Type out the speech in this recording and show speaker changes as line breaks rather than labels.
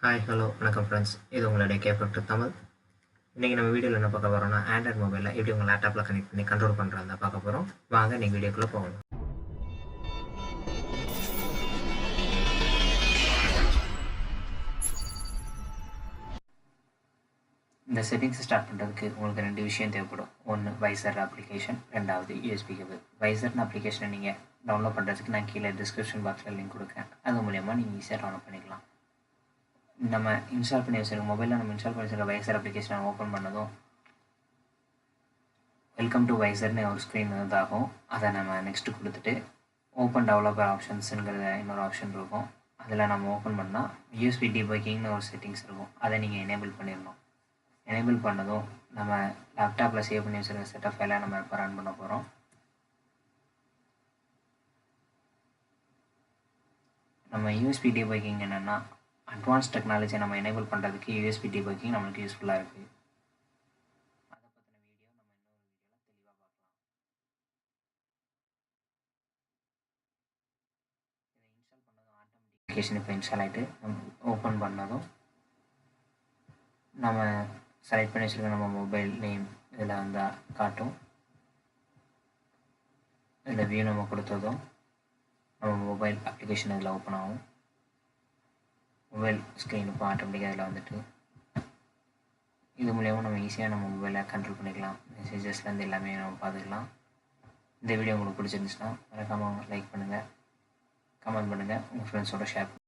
Hi hello வணக்கம் friends, இது உங்களுடைய கேப்டன் தமிழ். இன்றைக்கி நம்ம வீடியோவில் என்ன பார்க்க போகிறோம்னா, ஆண்ட்ராய்ட் மொபைலில் எப்படி உங்கள் லேப்டாப்பில் கனெக்ட் பண்ணி கண்ட்ரோல் பண்ணுறதா பார்க்க போகிறோம். வாங்க இன்றைக்கி வீடியோக்குள்ளே போகணும். இந்த செட்டிங்ஸ் ஸ்டார்ட் பண்ணுறதுக்கு உங்களுக்கு ரெண்டு விஷயம் தேவைப்படும். ஒன்று வைசர் அப்ளிகேஷன், ரெண்டாவது யூஎஸ்பி கேபிள். வைசர்னு அப்ளிகேஷனை நீங்கள் டவுன்லோட் பண்ணுறதுக்கு நான் கீழே டிஸ்கிரிப்ஷன் பாக்ஸில் லிங்க் கொடுக்குறேன். அது மூலயமா நீங்கள் ஈஸியாக டவுன்லோட் பண்ணிக்கலாம். நம்ம இன்ஸ்டால் பண்ணி வச்சுருக்க மொபைலில் நம்ம இன்ஸ்டால் பண்ணி வச்சுருக்க வைசர் அப்ளிகேஷனை ஓப்பன் பண்ணதும் வெல்கம் டு வைசர்னு ஒரு ஸ்க்ரீன் இதாகும். அதை நம்ம நெக்ஸ்ட்டு கொடுத்துட்டு ஓப்பன் டெவலப்பர் ஆப்ஷன்ஸுங்கிற இன்னொரு ஆப்ஷன் இருக்கும். அதில் நம்ம ஓப்பன் பண்ணால் யூஎஸ்பி டிபக்கிங்னு ஒரு செட்டிங்ஸ் இருக்கும். அதை நீங்கள் எனேபிள் பண்ணிடணும். எனேபிள் பண்ணதும் நம்ம லேப்டாப்பில் சேவ் பண்ணி வச்சுருக்க செட்டப் ஃபைலை நம்ம இப்போ ரன் பண்ண போகிறோம். நம்ம யூஎஸ்பி டிபக்கிங் என்னென்னா, அட்வான்ஸ் டெக்னாலஜியை நம்ம எனேபிள் பண்ணுறதுக்கு யூஎஸ்பி டிபக்கிங் நம்மளுக்கு யூஸ்ஃபுல்லாக இருக்குது. அதை பற்றின வீடியோ நம்ம இன்னொரு வீடியோவில் தெளிவாக பார்க்கலாம். இதை இன்ஸ்டால் பண்ணதும் ஆட்டோமேட்டிஃபிகேஷன் இப்போ இன்ஸ்டால் ஆகிட்டு ஓப்பன் பண்ணதும் நம்ம செலக்ட் பண்ணி வச்சுருக்க நம்ம மொபைல் நேம் இதில் வந்தால் காட்டும். இந்த வியூ நம்ம கொடுத்ததும் நம்ம மொபைல் அப்ளிகேஷன் இதில் ஓப்பன் ஆகும். மொபைல் ஸ்க்ரீன் இப்போ ஆட்டோமேட்டிக்காக இதில் வந்துட்டு இது மூலயமா நம்ம ஈஸியாக நம்ம மொபைலை கண்ட்ரோல் பண்ணிக்கலாம். மெசேஜஸ்லேருந்து எல்லாமே நம்ம பார்த்துக்கலாம். இந்த வீடியோ உங்களுக்கு பிடிச்சிருந்துச்சுன்னா மறக்காமல் லைக் பண்ணுங்கள், கமெண்ட் பண்ணுங்கள், உங்கள் ஃப்ரெண்ட்ஸோட ஷேர் பண்ணுங்கள்.